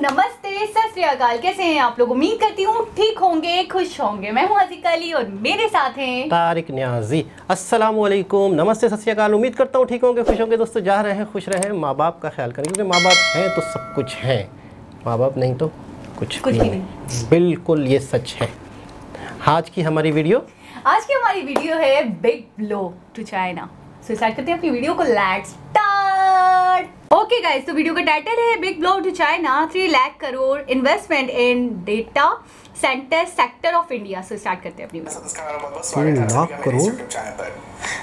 नमस्ते, सत श्री अकाल। कैसे हैं आप लोग? उम्मीद करती हूँ ठीक होंगे, खुश होंगे। मैं हूँ हसीका अली और मेरे साथ हैं तारिक न्याजी। अस्सलाम वालेकुम, नमस्ते, सत श्री अकाल। उम्मीद करता हूँ ठीक होंगे, खुश होंगे। दोस्तों जा रहे हैं, खुश रहें, माँ बाप का ख्याल करें, क्योंकि माँ बाप हैं तो सब कुछ है, माँ बाप नहीं तो कुछ भी नहीं। बिल्कुल ये सच है। आज की हमारी वीडियो है big blow to China. So start करते हैं अपनी वीडियो को। Let's start. ओके गाइस, तो वीडियो का टाइटल है big blow to China, 3 lakh crore investment in data centre sector of India. से स्टार्ट करते हैं अपनी वीडियो। 3 लाख करोड़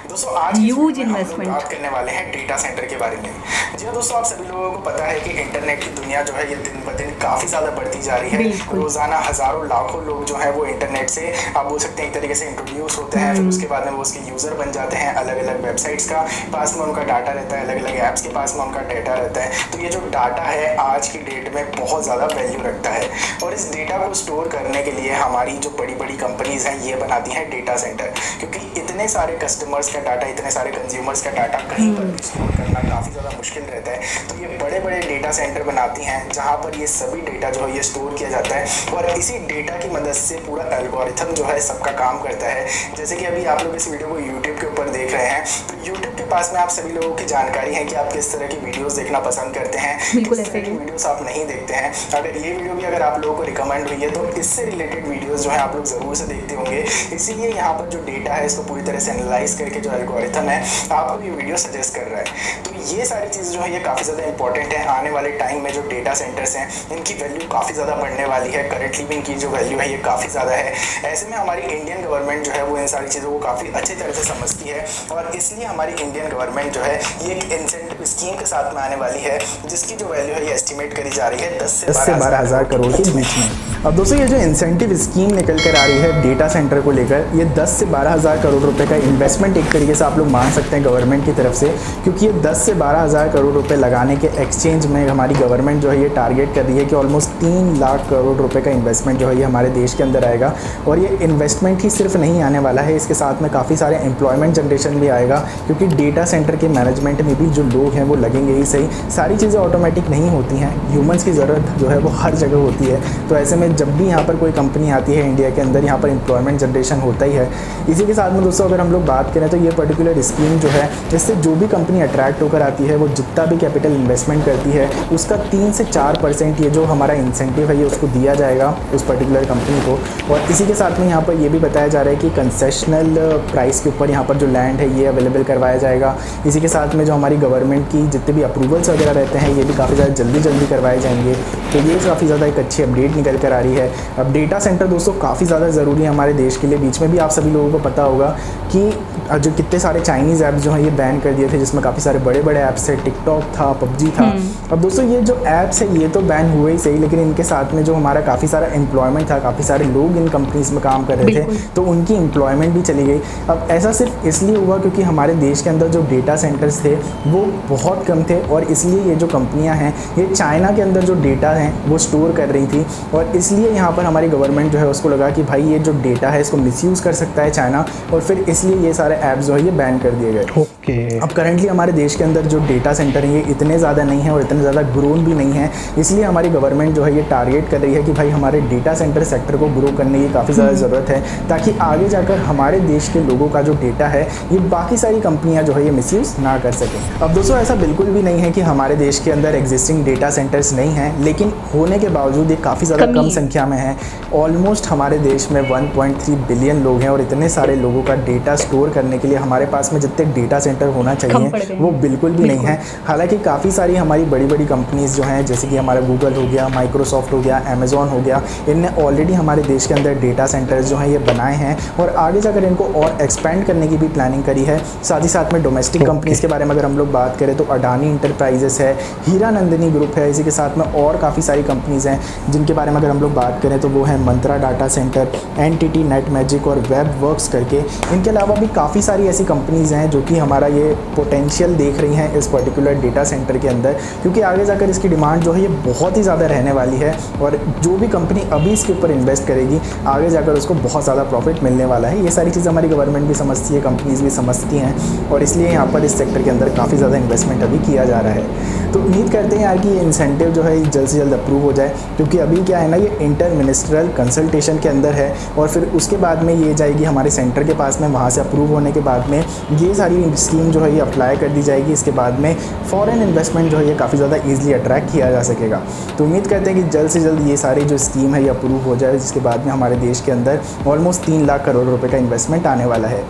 दोस्तों आज ह्यूज इन्वेस्टमेंट बात करने वाले हैं डेटा सेंटर के बारे में। जी हाँ दोस्तों, आप सभी लोगों को पता है कि इंटरनेट की दुनिया जो है ये दिन ब दिन काफ़ी ज़्यादा बढ़ती जा रही है। रोज़ाना हज़ारों लाखों लोग जो है वो इंटरनेट से आप बोल सकते हैं एक तरीके से इंट्रोड्यूस होते हैं, फिर उसके बाद में वो उसके यूज़र बन जाते हैं। अलग अलग वेबसाइट्स का पास में उनका डाटा रहता है, अलग अलग ऐप्स के पास में उनका डाटा रहता है। तो ये जो डाटा है आज की डेट में बहुत ज़्यादा वैल्यू रखता है, और इस डेटा को स्टोर करने के लिए हमारी जो बड़ी बड़ी कंपनीज़ हैं ये बनाती हैं डेटा सेंटर, क्योंकि इतने सारे कस्टमर्स का डाटा, इतने सारे कंज्यूमर्स का डाटा कहीं पर भी स्टोर करना काफ़ी ज़्यादा मुश्किल रहता है। तो ये बड़े बड़े डेटा सेंटर बनाती हैं जहाँ पर ये सभी डेटा जो है ये स्टोर किया जाता है, और इसी डेटा की मदद से पूरा एल्गोरिथम जो है सबका काम करता है। जैसे कि अभी आप लोग इस वीडियो को यूट्यूब के ऊपर देख रहे हैं, तो यूट्यूब के पास में आप सभी लोगों की जानकारी है कि आप किस तरह की वीडियोज़ देखना पसंद करते हैं, किस तरह की वीडियोज़ आप नहीं देखते हैं। अगर ये वीडियो भी अगर आप लोगों को रिकमेंड हुई है तो इससे रिलेटेड वीडियोज़ जो है आप लोग ज़रूर से देखते होंगे। इसीलिए यहाँ पर जो डेटा है इसको पूरी तरह से एनालाइज करके जो एल्गोरिथम है आपको ये वीडियो सजेस्ट कर रहा है। तो ये सारी चीज़ जो है ये काफ़ी ज़्यादा इंपॉर्टेंट है। आने वाले टाइम में जो डेटा सेंटर्स हैं इनकी वैल्यू काफ़ी ज़्यादा बढ़ने वाली है। करेंटली भी इनकी जो वैल्यू है ये काफ़ी ज़्यादा है। ऐसे में हमारी इंडियन गवर्नमेंट जो है वो इन सारी चीज़ों को काफ़ी अच्छी तरह से समझती है, और इसलिए हमारी इंडियन गवर्नमेंट जो है ये एक इंसेंटिव स्कीम के साथ में आने वाली है, जिसकी जो वैल्यू है ये एस्टिमेट करी जा रही है 10 से 12,000 करोड़ के बीच में। अब दोस्तों ये जो इंसेंटिव स्कीम निकल कर आ रही है डेटा सेंटर को लेकर, ये 10 से 12,000 करोड़ रुपए का इन्वेस्टमेंट एक तरीके से आप लोग मान सकते हैं गवर्नमेंट की तरफ से, क्योंकि ये 10 से 12,000 करोड़ रुपए लगाने के एक्सचेंज में हमारी गवर्नमेंट जो है ये टारगेट कर रही है कि ऑलमोस्ट 3 लाख करोड़ रुपए का इन्वेस्टमेंट जो है ये हमारे देश के अंदर आएगा। और ये इन्वेस्टमेंट ही सिर्फ नहीं आने वाला है, इसके साथ में काफ़ी सारे एम्प्लॉयमेंट जनरेशन भी आएगा, क्योंकि डेटा सेंटर के मैनेजमेंट में भी जो लोग हैं वो लगेंगे ही सही। सारी चीज़ें ऑटोमेटिक नहीं होती हैं, ह्यूमन्स की ज़रूरत जो है वो हर जगह होती है। तो ऐसे में जब भी यहाँ पर कोई कंपनी आती है इंडिया के अंदर, यहाँ पर एम्प्लॉयमेंट जनरेशन होता ही है। इसी के साथ में दोस्तों अगर हम लोग बात करें तो ये पर्टिकुलर स्कीम जो है इससे जो भी कंपनी अट्रैक्ट होकर आती है वो जितना भी कैपिटल इन्वेस्टमेंट करती है उसका 3 से 4% ये जो हमारा इंसेंटिव है ये उसको दिया जाएगा उस पर्टिकुलर कंपनी को। और इसी के साथ में यहाँ पर ये भी बताया जा रहा है कि कंसेशनल प्राइस के ऊपर यहाँ पर जो लैंड है ये अवेलेबल करवाया जाएगा। इसी के साथ में जो हमारी गवर्नमेंट की जितने भी अप्रूवल्स वगैरह रहते हैं ये भी काफ़ी ज़्यादा जल्दी करवाए जाएंगे। तो ये काफ़ी ज़्यादा एक अच्छी अपडेट निकल कर आ रही है। अब डेटा सेंटर दोस्तों काफ़ी ज़्यादा ज़रूरी है हमारे देश के लिए। बीच में भी आप सभी लोगों को पता होगा कि जो कितने सारे चाइनीज़ ऐप्स जो हैं ये बैन कर दिए थे, जिसमें काफ़ी सारे बड़े बड़े ऐप्स थे, टिकटॉक था, पबजी था। अब दोस्तों ये जो ऐप्स है ये तो बैन हुए ही सही, लेकिन इनके साथ में जो हमारा काफ़ी सारा एम्प्लॉयमेंट था, काफ़ी सारे लोग इन कंपनीज में काम कर रहे थे, तो उनकी एम्प्लॉयमेंट भी चली गई। अब ऐसा सिर्फ इसलिए हुआ क्योंकि हमारे देश के अंदर जो डेटा सेंटर्स थे वो बहुत कम थे, और इसलिए ये जो कंपनियाँ हैं ये चाइना के अंदर जो डेटा हैं वो स्टोर कर रही थी, और इसलिए यहाँ पर हमारी गवर्नमेंट जो है उसको लगा कि भाई ये जो डेटा है इसको मिसयूज़ कर सकता है चाइना, और फिर इसलिए ये सारे ऐप्स जो है ये बैन कर दिए गए। ओके। अब करंटली हमारे देश के अंदर जो डेटा सेंटर हैं ये इतने ज़्यादा नहीं हैं और इतने ज़्यादा ग्रोन भी नहीं है, इसलिए हमारी गवर्नमेंट जो है ये टारगेट कर रही है कि भाई हमारे डेटा सेंटर सेक्टर को ग्रो करने की काफ़ी ज़्यादा ज़रूरत है, ताकि आगे जाकर हमारे देश के लोगों का जो डेटा है ये बाकी सारी कंपनियाँ जो है ये मिसयूज़ ना कर सकें। अब दोस्तों ऐसा बिल्कुल भी नहीं है कि हमारे देश के अंदर एग्जिस्टिंग डेटा सेंटर्स नहीं हैं, लेकिन होने के बावजूद ये काफ़ी ज़्यादा कम संख्या में है। ऑलमोस्ट हमारे देश में 1.3 बिलियन लोग हैं, और इतने सारे लोगों का डेटा स्टोर करने के लिए हमारे पास में जितने डेटा सेंटर होना चाहिए वो बिल्कुल भी नहीं है। हालांकि काफ़ी सारी हमारी बड़ी बड़ी कंपनीज़ जो हैं, जैसे कि हमारा गूगल हो गया, माइक्रोसॉफ्ट हो गया, अमेज़ॉन हो गया, इनने ऑलरेडी हमारे देश के अंदर डेटा सेंटर्स जो हैं ये बनाए हैं, और आगे जाकर इनको और एक्सपेंड करने की भी प्लानिंग करी है। साथ ही साथ में डोमेस्टिक कंपनीज़ के बारे में अगर हम लोग बात करें तो अडानी इंटरप्राइजेस है, हीरा नंदिनी ग्रुप है, इसी के साथ में और काफ़ी सारी कंपनीज़ हैं जिनके बारे में अगर हम लोग बात करें तो वो है Mantra data centre, NTT Netmagic और वेब वर्क्स करके। इनके अलावा भी काफ़ी सारी ऐसी कंपनीज़ हैं जो कि हमारा द्वारा ये पोटेंशियल देख रही हैं इस पर्टिकुलर डेटा सेंटर के अंदर, क्योंकि आगे जाकर इसकी डिमांड जो है ये बहुत ही ज़्यादा रहने वाली है और जो भी कंपनी अभी इसके ऊपर इन्वेस्ट करेगी आगे जाकर उसको बहुत ज़्यादा प्रॉफिट मिलने वाला है। ये सारी चीज़ें हमारी गवर्नमेंट भी समझती है, कंपनीज़ भी समझती हैं और इसलिए यहाँ पर इस सेक्टर के अंदर काफ़ी ज़्यादा इन्वेस्टमेंट अभी किया जा रहा है। तो उम्मीद करते हैं यार कि ये इंसेंटिव जो है जल्द से जल्द अप्रूव हो जाए, क्योंकि अभी क्या है ना, ये इंटर मिनिस्ट्रियल कंसल्टेशन के अंदर है और फिर उसके बाद में ये जाएगी हमारे सेंटर के पास में, वहाँ से अप्रूव होने के बाद में ये सारी स्कीम जो है ये अप्लाई कर दी जाएगी। इसके बाद में फॉरेन इन्वेस्टमेंट जो है ये काफ़ी ज़्यादा ईजिली अट्रैक्ट किया जा सकेगा। तो उम्मीद करते हैं कि जल्द से जल्द ये सारी जो स्कीम है ये अप्रूव हो जाए, जिसके बाद में हमारे देश के अंदर ऑलमोस्ट 3 लाख करोड़ रुपए का इन्वेस्टमेंट आने वाला है।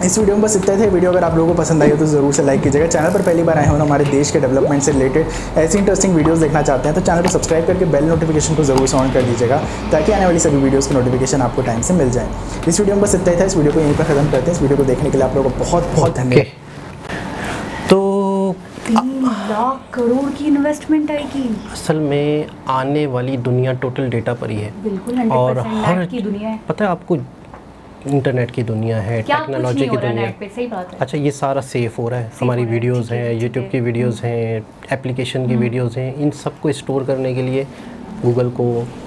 इस वीडियो में बस इतना थे। वीडियो अगर आप लोगों को पसंद आई हो तो ज़रूर से लाइक कीजिएगा। चैनल पर पहली बार आए हो और हमारे देश के डेवलपमेंट से रिलेटेड ऐसी इंटरेस्टिंग वीडियोस देखना चाहते हैं तो चैनल को सब्सक्राइब करके बेल नोटिफिकेशन को ज़रूर से ऑन कर दीजिएगा, ताकि आने वाली सभी वीडियोस की नोटिफिकेशन आपको टाइम से मिल जाए। इस वीडियो में बस इतना ही था। इस वीडियो को यहीं पर खत्म करते हैं। इस वीडियो को देखने के लिए आप लोगों को बहुत बहुत धन्यवाद। तो 3 लाख करोड़ की इन्वेस्टमेंट आएगी। असल में आने वाली दुनिया टोटल डेटा पर ही है। बिल्कुल 100% हर नेट की दुनिया है। पता है आपको, इंटरनेट की दुनिया है, टेक्नोलॉजी की दुनिया है। सही बात है। अच्छा, ये सारा सेफ हो रहा है। हमारी वीडियोस हैं, यूट्यूब की वीडियोस हैं, एप्लीकेशन की वीडियोस हैं, इन सब को स्टोर करने के लिए गूगल को,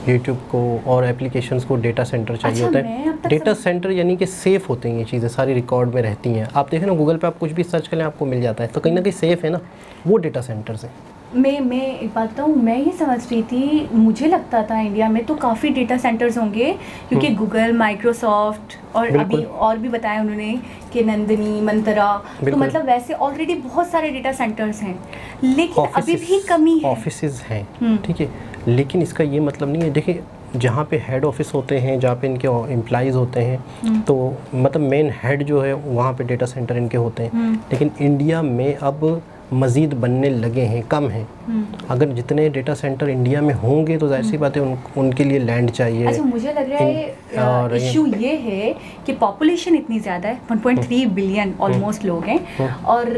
यूट्यूब को और एप्लीकेशंस को डेटा सेंटर चाहिए होता है। डेटा सेंटर यानी कि सेफ़ होते हैं, ये चीज़ें सारी रिकॉर्ड में रहती हैं। आप देखें ना, गूगल पे आप कुछ भी सर्च करें आपको मिल जाता है, तो कहीं ना कहीं सेफ़ है ना, वो डेटा सेंटर्स हैं। मैं एक बात बताऊँ, मैं ये समझ रही थी, मुझे लगता था इंडिया में तो काफ़ी डेटा सेंटर्स होंगे, क्योंकि गूगल, माइक्रोसॉफ्ट और अभी और भी बताया उन्होंने कि नंदिनी, मंत्रा, तो मतलब वैसे ऑलरेडी बहुत सारे डेटा सेंटर्स हैं, लेकिन अभी भी कमी है। ऑफिसेज हैं, ठीक है, लेकिन इसका ये मतलब नहीं है। देखिए, जहाँ पे हेड ऑफिस होते हैं, जहाँ पे इनके एम्प्लॉइज़ होते हैं, तो मतलब मेन हेड जो है वहाँ पे डेटा सेंटर इनके होते हैं। लेकिन इंडिया में अब मज़ीद बनने लगे हैं, कम हैं। अगर जितने डेटा सेंटर इंडिया में होंगे तो जाहिर सी बात है उनके लिए लैंड चाहिए। अच्छा, मुझे लग रहा है इशू ये है कि पॉपुलेशन इतनी ज़्यादा है, 1.3 बिलियन ऑलमोस्ट लोग हैं, और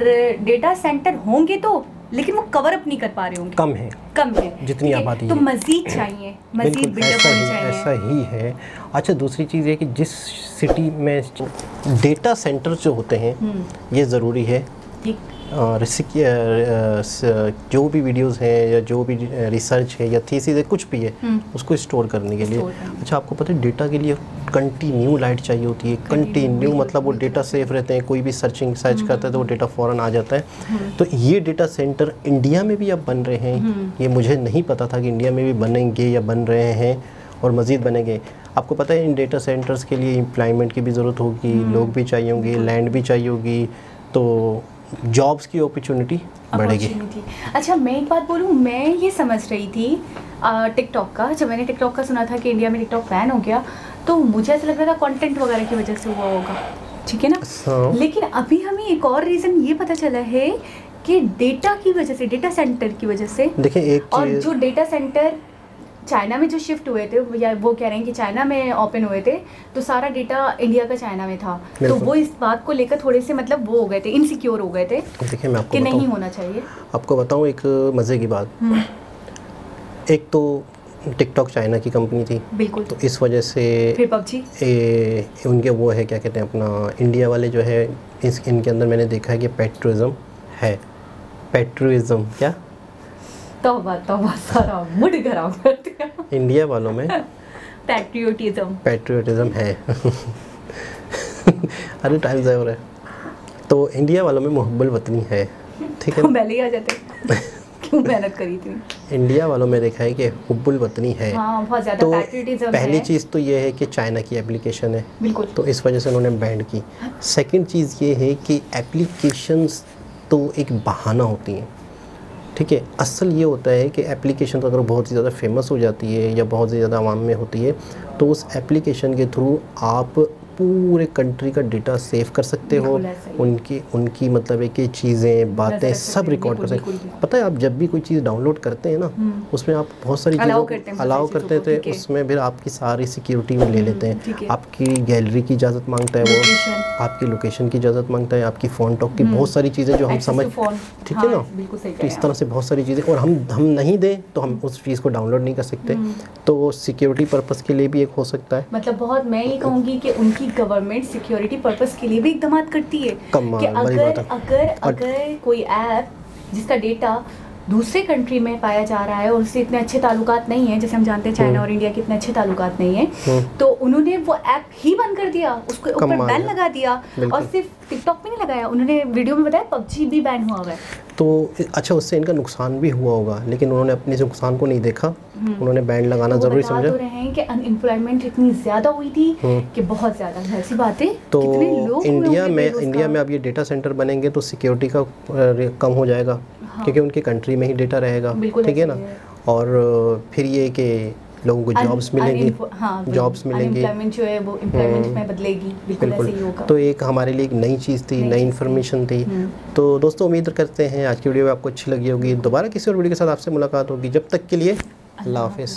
डेटा सेंटर होंगे तो, लेकिन वो कवर अप नहीं कर पा रहे होंगे, कम है जितनी आबादी तो मज़ीद चाहिए, मज़ीद बिल्डअप होनी चाहिए। ऐसा ही है। अच्छा, दूसरी चीज़ है कि जिस सिटी में डेटा सेंटर जो होते हैं ये ज़रूरी है, और जो भी वीडियोस हैं या जो भी रिसर्च है या थीसिस है, कुछ भी है, उसको स्टोर करने के लिए। अच्छा, आपको पता है डेटा के लिए कंटिन्यू लाइट चाहिए होती है। कंटिन्यू मतलब वो डेटा सेफ रहते हैं, कोई भी सर्च करता है तो वो डेटा फ़ौरन आ जाता है। तो ये डेटा सेंटर इंडिया में भी अब बन रहे हैं। ये मुझे नहीं पता था कि इंडिया में भी बनेंगे या बन रहे हैं और मज़ीद बनेंगे। आपको पता है इन डेटा सेंटर्स के लिए एम्प्लॉयमेंट की भी ज़रूरत होगी, लोग भी चाहिए होंगे, लैंड भी चाहिए होगी, तो जॉब्स की अपॉर्चुनिटी बढ़ेगी। अच्छा, मैं एक बात बोलूँ, मैं ये समझ रही थी टिकटॉक का, जब मैंने टिकटॉक का सुना था कि इंडिया में टिकटॉक बैन हो गया, तो मुझे ऐसा लग रहा था कंटेंट वगैरह की वजह से हुआ होगा, ठीक है ना। लेकिन अभी हमें एक और रीज़न ये पता चला है कि डेटा की वजह से, डेटा सेंटर की वजह से। देखिए, एक और जो डेटा सेंटर चाइना में जो शिफ्ट हुए थे, या वो कह रहे हैं कि चाइना में ओपन हुए थे, तो सारा डेटा इंडिया का चाइना में था, तो वो इस बात को लेकर थोड़े से मतलब वो हो गए थे, इनसिक्योर हो गए थे। देखिए, मैं आपको कि नहीं होना चाहिए। आपको बताऊं एक मज़े की बात। एक तो टिकटॉक चाइना की कंपनी थी, बिल्कुल, तो इस वजह से फिर पबजी उनके वो है, क्या कहते हैं, अपना इंडिया वाले जो है, इनके अंदर मैंने देखा है कि पेट्रियटिज्म है। पेट्रियटिज्म क्या? तौबा सारा मूड खराब कर दिया। इंडिया वालों में पैट्रियटिज्म है। अरे टाइम ज़ाया हो रहा है। तो इंडिया वालों में मुहब्बुल वतनी है, ठीक है। पहले ही आ जाते। क्यों मेहनत करी थी। इंडिया वालों में देखा है कि हुब्बुल वतनी है। हाँ, बहुत ज़्यादा तो पैट्रियटिज्म है। पहली चीज़ तो ये है कि चाइना की एप्लीकेशन है, बिल्कुल, तो इस वजह से उन्होंने बैन की। सेकंड चीज़ ये है कि एप्लीकेशंस तो एक बहाना होती हैं, ठीक है। असल ये होता है कि एप्लीकेशन तो अगर बहुत ही ज़्यादा फेमस हो जाती है या बहुत ही ज़्यादा आवाम में होती है, तो उस एप्लीकेशन के थ्रू आप पूरे कंट्री का डेटा सेव कर सकते हो। उनकी मतलब है कि चीज़ें, बातें सब रिकॉर्ड कर सकते हैं। पता है, आप जब भी कोई चीज़ डाउनलोड करते हैं ना, उसमें आप बहुत सारी चीज़ें अलाउ करते थे, उसमें फिर आपकी सारी सिक्योरिटी में ले लेते हैं। आपकी गैलरी की इजाज़त मांगता है, वो आपकी लोकेशन की इजाज़त मांगता है, आपकी फ़ोन टॉक की बहुत सारी चीज़ें जो हम समझ, ठीक है ना। तो इस तरह से बहुत सारी चीज़ें, और हम नहीं दें तो हम उस चीज़ को डाउनलोड नहीं कर सकते। तो सिक्योरिटी पर्पज़ के लिए भी एक हो सकता है। मतलब बहुत, मैं ये कहूँगी कि उनकी कि गवर्नमेंट सिक्योरिटी पर्पस के लिए भी इकदाम करती है कि अगर कोई ऐप जिसका डेटा दूसरे कंट्री में पाया जा रहा है और उससे इतने अच्छे ताल्लुकात नहीं है, जैसे हम जानते हैं चाइना और इंडिया के इतने अच्छे ताल्लुकात नहीं है, तो उन्होंने वो ऐप ही बंद कर दिया, उसके ऊपर बैन लगा दिया। और सिर्फ टिकटॉक पे नहीं लगाया, उन्होंने वीडियो में बताया पबजी भी बैन हुआ है। तो अच्छा, उससे इनका नुकसान भी हुआ होगा, लेकिन उन्होंने अपने नुकसान को नहीं देखा, उन्होंने बैन लगाना जरूरी समझा। तो रहे हैं कि अनएम्प्लॉयमेंट इतनी ज़्यादा हुई थी कि बहुत ज़्यादा, ऐसी बातें। तो इंडिया में अब ये डेटा सेंटर बनेंगे तो सिक्योरिटी का कम हो जाएगा, क्योंकि उनकी कंट्री में ही डेटा रहेगा, ठीक है ना। और फिर ये कि लोगों को जॉब्स मिलेंगी, जॉब्स मिलेंगी, अनएम्प्लॉयमेंट जो है वो एम्प्लॉयमेंट में बदलेगी, बिल्कुल ऐसे ही होगा। तो एक हमारे लिए एक नई चीज़ थी, नई इन्फॉर्मेशन थी। तो दोस्तों उम्मीद करते हैं आज की वीडियो आपको अच्छी लगी होगी। दोबारा किसी और वीडियो के साथ आपसे मुलाकात होगी, जब तक के लिए अल्लाह हाफिज़।